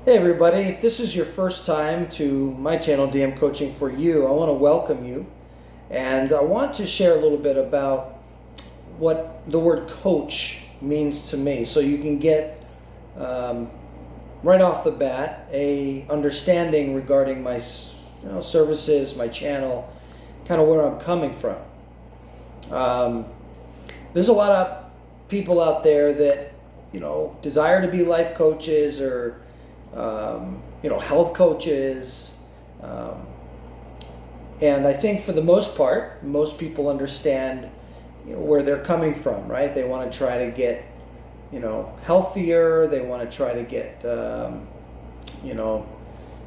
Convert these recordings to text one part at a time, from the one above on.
Hey everybody, if this is your first time to my channel, DM Coaching for You, I want to welcome you, and I want to share a little bit about what the word coach means to me, so you can get right off the bat a understanding regarding my services, my channel, kind of where I'm coming from. There's a lot of people out there that desire to be life coaches or health coaches. And I think for the most part, most people understand where they're coming from, right? They want to try to get, healthier. They want to try to get,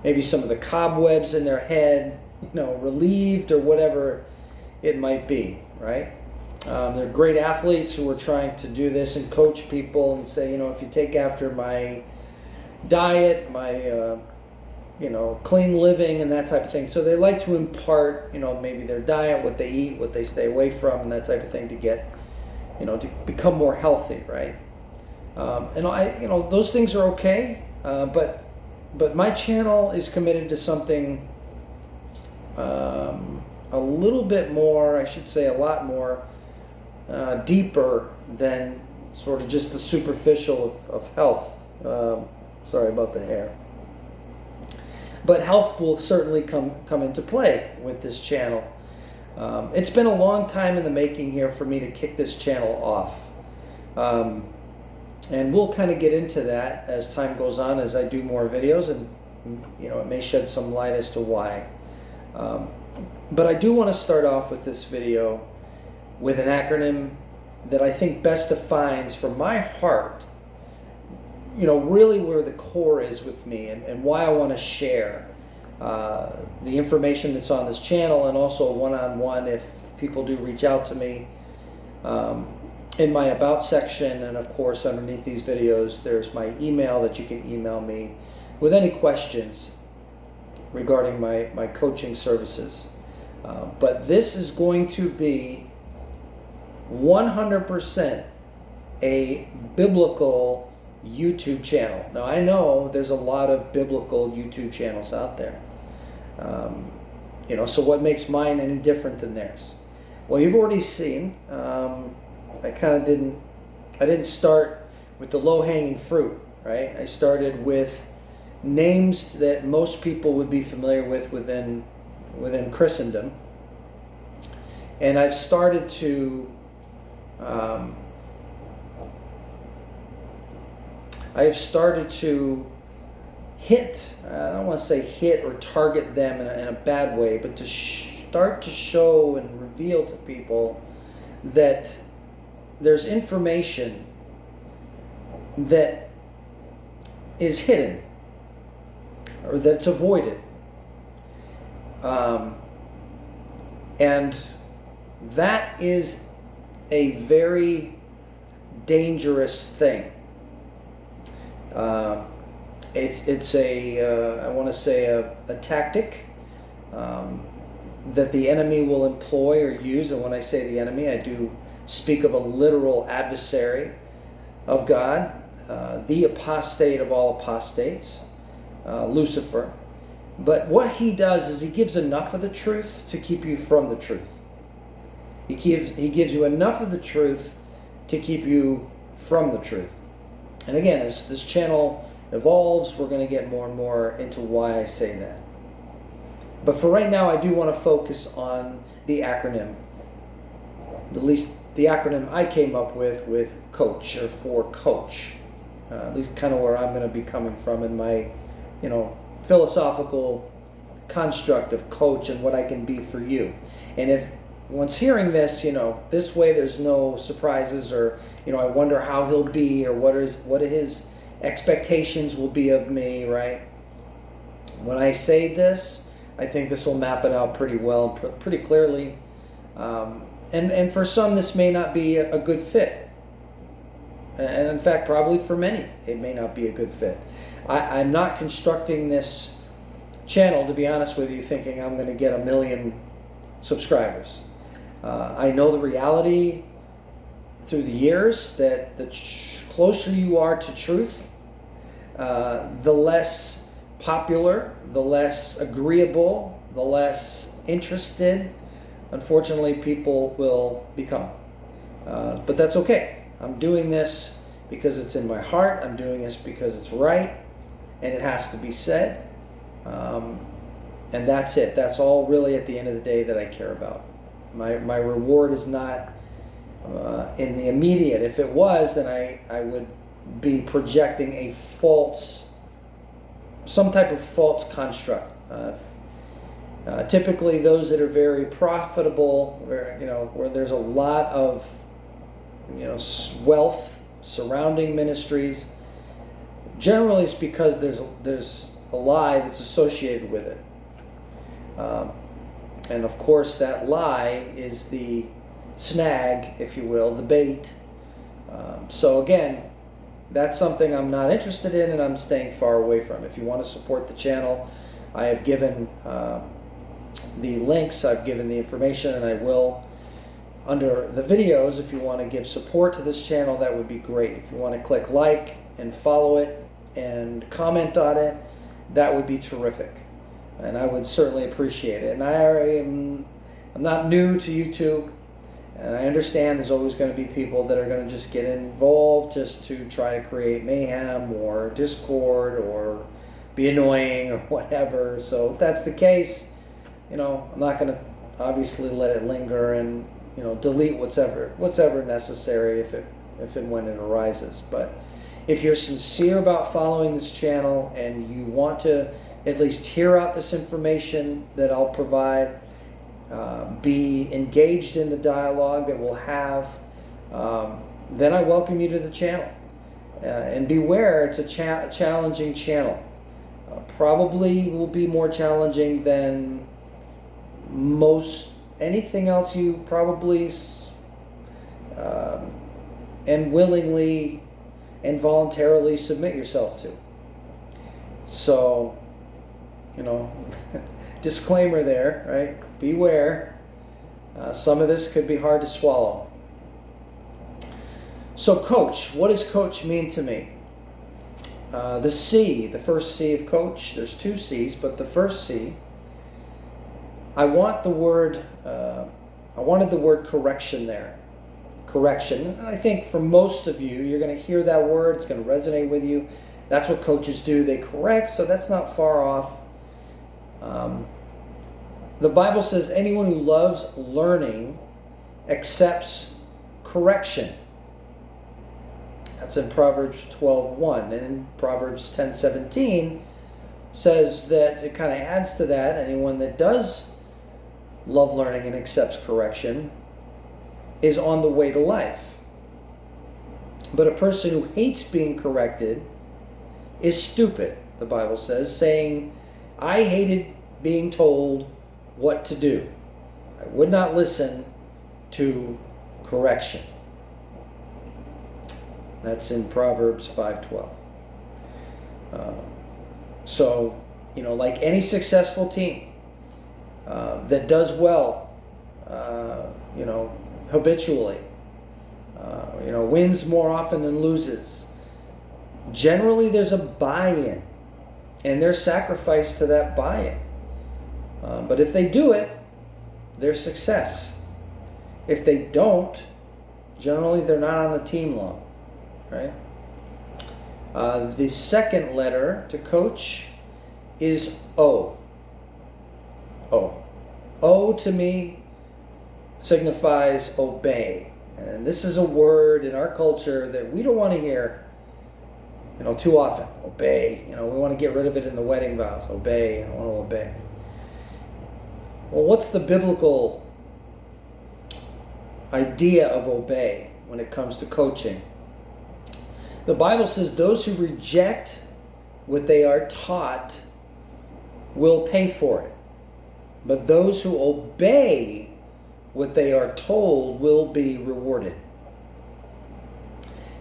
maybe some of the cobwebs in their head, relieved or whatever it might be, right? They're great athletes who are trying to do this and coach people and say, if you take after my diet, my clean living and that type of thing. So they like to impart maybe their diet, what they eat, what they stay away from, and that type of thing to get to become more healthy, right? And I those things are okay, but my channel is committed to something a little bit more, I should say a lot more deeper than sort of just the superficial of health. Sorry about the hair. But health will certainly come into play with this channel. It's been a long time in the making here for me to kick this channel off. And we'll kind of get into that as time goes on, as I do more videos, and it may shed some light as to why. But I do want to start off with this video with an acronym that I think best defines from my heart really where the core is with me and why I want to share the information that's on this channel, and also one-on-one if people do reach out to me in my About section. And of course, underneath these videos, there's my email that you can email me with any questions regarding my coaching services. But this is going to be 100% a biblical YouTube channel. Now I know there's a lot of biblical YouTube channels out there. So what makes mine any different than theirs? Well, you've already seen. I didn't start with the low-hanging fruit, right? I started with names that most people would be familiar with within Christendom, and I've started to hit, I don't want to say hit or target them in a bad way, but to start to show and reveal to people that there's information that is hidden or that's avoided. And that is a very dangerous thing. It's I want to say a tactic that the enemy will employ or use. And when I say the enemy, I do speak of a literal adversary of God, the apostate of all apostates, Lucifer. But what he does is he gives enough of the truth to keep you from the truth. He gives you enough of the truth to keep you from the truth. And again, as this channel evolves, we're going to get more and more into why I say that. But for right now, I do want to focus on the acronym, at least the acronym I came up with COACH, or for coach. At least kind of where I'm going to be coming from in my, philosophical construct of coach and what I can be for you. And if once hearing this, this way there's no surprises, or, I wonder how he'll be, or what his expectations will be of me, right? When I say this, I think this will map it out pretty well, pretty clearly. And for some, this may not be a good fit. And in fact, probably for many, it may not be a good fit. I'm not constructing this channel, to be honest with you, thinking I'm going to get 1 million subscribers. I know the reality through the years that the closer you are to truth, the less popular, the less agreeable, the less interested, unfortunately, people will become. But that's okay. I'm doing this because it's in my heart. I'm doing this because it's right, and it has to be said. And that's it. That's all really at the end of the day that I care about. My reward is not in the immediate. If it was, then I would be projecting a some type of false construct. Typically, those that are very profitable, where there's a lot of wealth surrounding ministries, generally it's because there's a lie that's associated with it. And of course, that lie is the snag, if you will, the bait. So again, that's something I'm not interested in, and I'm staying far away from. If you want to support the channel, I have given the links, I've given the information, and I will under the videos. If you want to give support to this channel, that would be great. If you want to click like and follow it and comment on it, that would be terrific, and I would certainly appreciate it. And I'm not new to YouTube, and I understand there's always going to be people that are going to just get involved just to try to create mayhem or discord or be annoying or whatever. So if that's the case, I'm not going to obviously let it linger and delete whatever necessary if and when it arises. But if you're sincere about following this channel and you want to at least hear out this information that I'll provide, be engaged in the dialogue that we'll have, then I welcome you to the channel. And beware, it's a challenging channel. Probably will be more challenging than most anything else you probably and willingly and voluntarily submit yourself to. So, disclaimer there, right? Beware. Some of this could be hard to swallow. So coach, what does coach mean to me? The first C of coach, there's two C's, but the first C, I wanted the word correction there. Correction. And I think for most of you, you're going to hear that word. It's going to resonate with you. That's what coaches do. They correct, so that's not far off. The Bible says anyone who loves learning accepts correction. That's in Proverbs 12:1. And in Proverbs 10:17 says that it kind of adds to that. Anyone that does love learning and accepts correction is on the way to life. But a person who hates being corrected is stupid, the Bible says, saying, I hated being told what to do. I would not listen to correction. That's in Proverbs 5:12. So, like any successful team that does well, habitually, wins more often than loses, generally there's a buy-in, and there's sacrifice to that buy-in. But if they do it, there's success. If they don't, generally they're not on the team long, right? The second letter to coach is O. O. O to me signifies obey. And this is a word in our culture that we don't want to hear, too often. Obey. We want to get rid of it in the wedding vows. Obey. I want to obey. Well, what's the biblical idea of obey when it comes to coaching? The Bible says those who reject what they are taught will pay for it. But those who obey what they are told will be rewarded.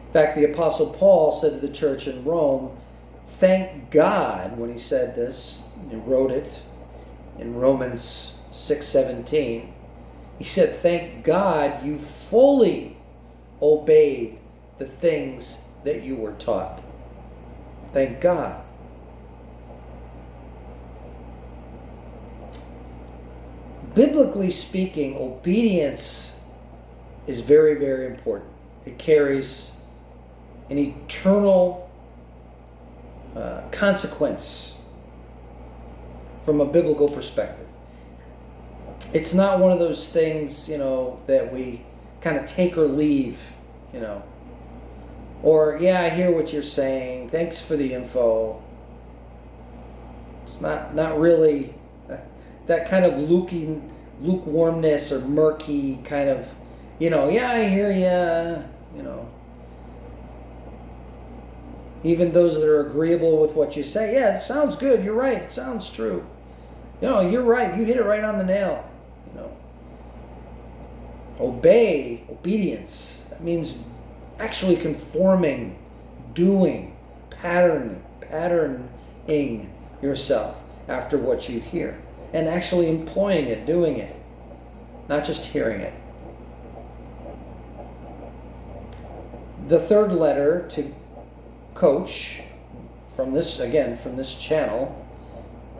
In fact, the Apostle Paul said to the church in Rome, thank God, when he said this, he wrote it in Romans 6:17, he said, thank God you fully obeyed the things that you were taught. Thank God. Biblically speaking, obedience is very, very important. It carries an eternal consequence from a biblical perspective. It's not one of those things, that we kind of take or leave, Or, yeah, I hear what you're saying. Thanks for the info. It's not really that kind of lukewarmness or murky kind of, yeah, I hear ya, Even those that are agreeable with what you say, yeah, it sounds good. You're right. It sounds true. You're right. You hit it right on the nail. Obedience. That means actually conforming, doing, patterning yourself after what you hear, and actually employing it, doing it, not just hearing it. The third letter to coach from this channel,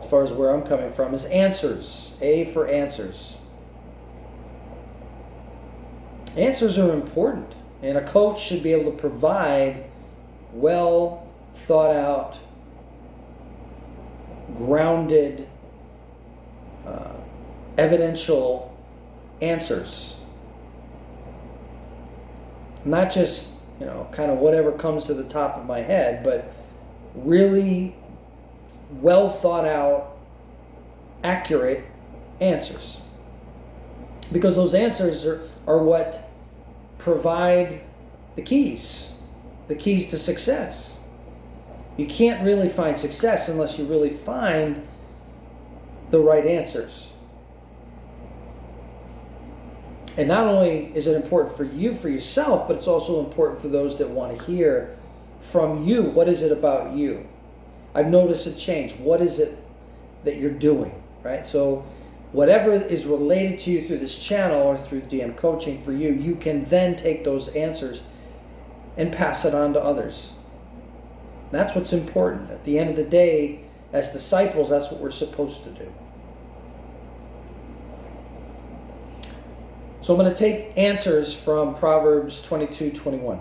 as far as where I'm coming from, is answers. A for answers. Answers are important, and a coach should be able to provide well thought out, grounded, evidential answers. Not just, kind of whatever comes to the top of my head, but really well thought out, accurate answers. Because those answers are what provide the keys to success. You can't really find success unless you really find the right answers. And not only is it important for you, for yourself, but it's also important for those that want to hear from you. What is it about you? I've noticed a change. What is it that you're doing, right? So whatever is related to you through this channel or through DM coaching for you, you can then take those answers and pass it on to others. That's what's important. At the end of the day, as disciples, that's what we're supposed to do. So I'm going to take answers from Proverbs 22:21.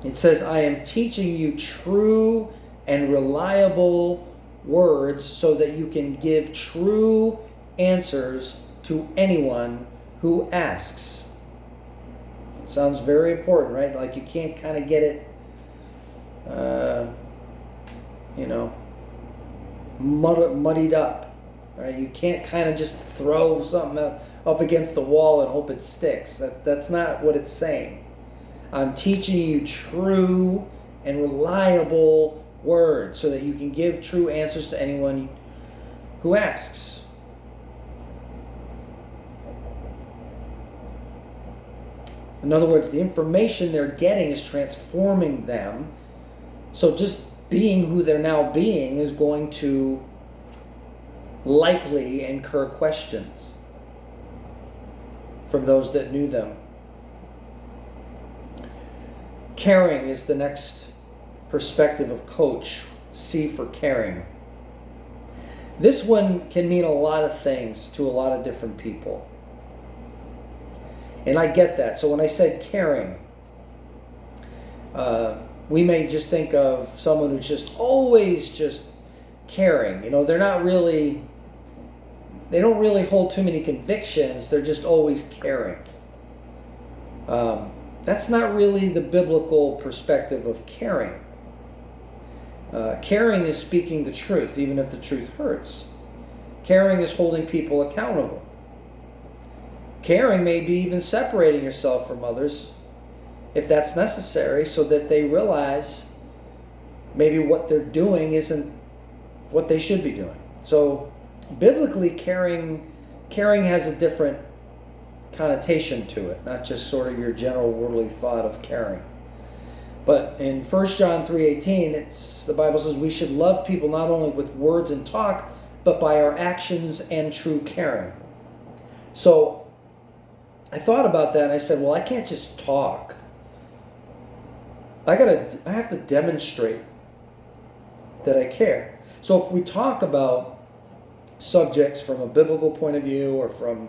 It says, I am teaching you true and reliable words so that you can give true answers to anyone who asks. It sounds very important, right? Like you can't kind of get it, muddied up, right? You can't kind of just throw something up against the wall and hope it sticks. That's not what it's saying. I'm teaching you true and reliable words so that you can give true answers to anyone who asks. In other words, the information they're getting is transforming them. So just being who they're now being is going to likely incur questions from those that knew them. Caring is the next perspective of coach. C for caring. This one can mean a lot of things to a lot of different people. And I get that. So when I said caring, we may just think of someone who's just always just caring. They're not really, they don't really hold too many convictions. They're just always caring. That's not really the biblical perspective of caring. Caring is speaking the truth, even if the truth hurts. Caring is holding people accountable. Caring may be even separating yourself from others if that's necessary, so that they realize maybe what they're doing isn't what they should be doing. So biblically, caring has a different connotation to it, not just sort of your general worldly thought of caring. But in 1 John 3:18, the Bible says we should love people not only with words and talk, but by our actions and true caring. So I thought about that and I said, well, I can't just talk. I have to demonstrate that I care. So if we talk about subjects from a biblical point of view, or from,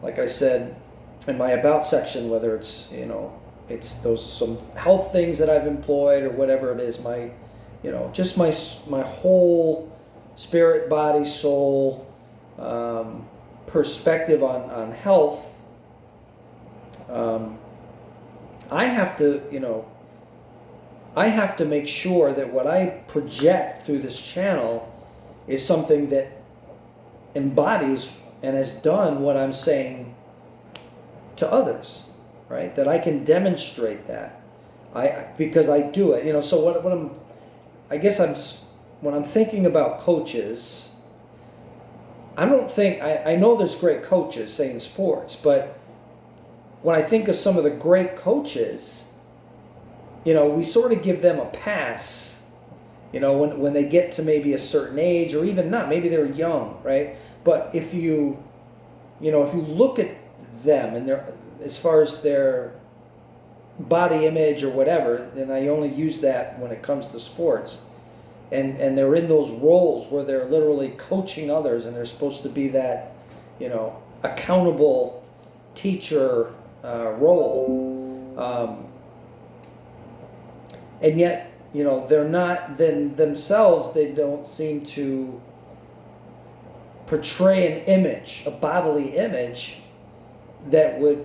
like I said, in my about section, whether it's, it's those some health things that I've employed or whatever it is, my, just my whole spirit, body, soul perspective on health, I have to make sure that what I project through this channel is something that embodies and has done what I'm saying to others, right? That I can demonstrate that, because I do it. So when I'm thinking about coaches, I know there's great coaches, say in sports, but when I think of some of the great coaches, we sort of give them a pass, when they get to maybe a certain age, or even not, maybe they're young, right? But if you look at them and as far as their body image or whatever, and I only use that when it comes to sports, and they're in those roles where they're literally coaching others, and they're supposed to be that, accountable teacher role, and yet, they're not themselves. They don't seem to portray an image, a bodily image, that would,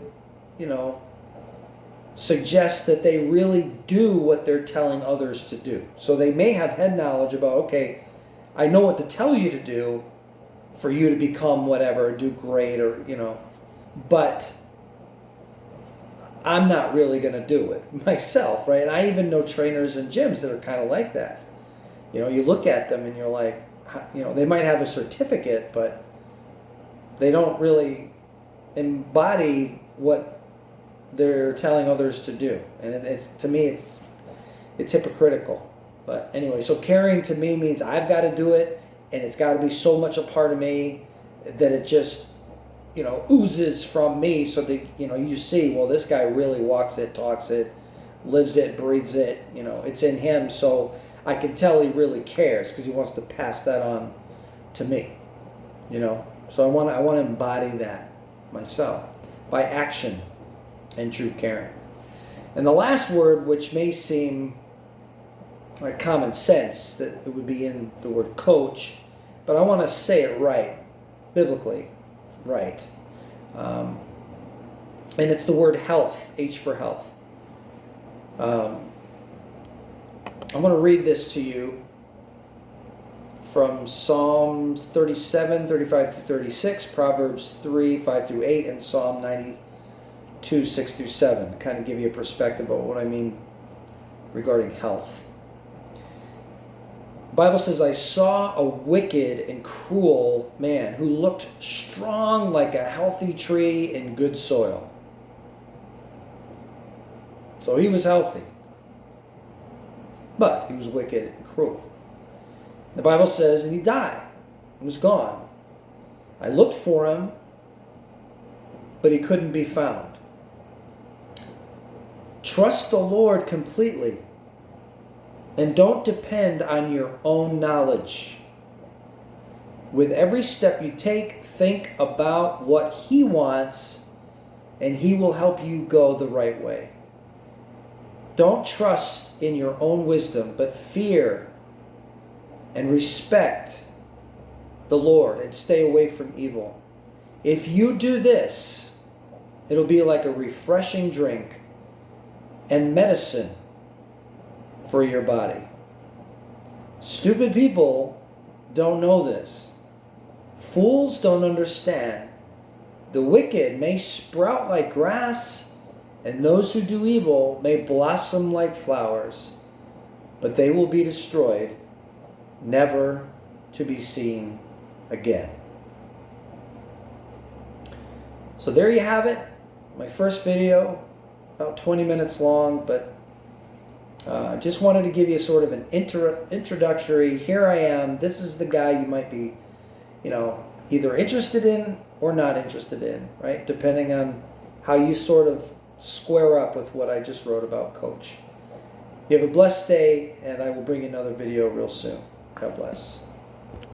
suggest that they really do what they're telling others to do. So they may have head knowledge about, okay, I know what to tell you to do for you to become whatever, do great, or, but I'm not really going to do it myself, right? And I even know trainers in gyms that are kind of like that. You look at them and you're like, they might have a certificate, but they don't really embody what they're telling others to do. And to me, it's hypocritical. But anyway, so caring to me means I've got to do it, and it's got to be so much a part of me that it just, oozes from me, so that, you see, well, this guy really walks it, talks it, lives it, breathes it, it's in him. So I can tell he really cares, because he wants to pass that on to me, So I want to embody that myself by action and true caring. And the last word, which may seem like common sense, that it would be in the word coach, but I want to say it right, biblically right. And it's the word health, H for health. I'm going to read this to you from Psalms 37, 35 through 36, Proverbs 3, 5 through 8, and Psalm 92, 6 through 7. Kind of give you a perspective of what I mean regarding health. The Bible says, I saw a wicked and cruel man who looked strong like a healthy tree in good soil. So he was healthy, but he was wicked and cruel. The Bible says, and he died and was gone. I looked for him, but he couldn't be found. Trust the Lord completely, and don't depend on your own knowledge. With every step you take, think about what He wants, and He will help you go the right way. Don't trust in your own wisdom, but fear and respect the Lord, and stay away from evil. If you do this, it'll be like a refreshing drink and medicine for your body. Stupid people don't know this. Fools don't understand. The wicked may sprout like grass, and those who do evil may blossom like flowers, but they will be destroyed, never to be seen again. So there you have it. My first video, about 20 minutes long, but just wanted to give you sort of an introductory, here I am, this is the guy you might be, either interested in or not interested in, right? Depending on how you sort of square up with what I just wrote about Coach. You have a blessed day, and I will bring you another video real soon. God bless.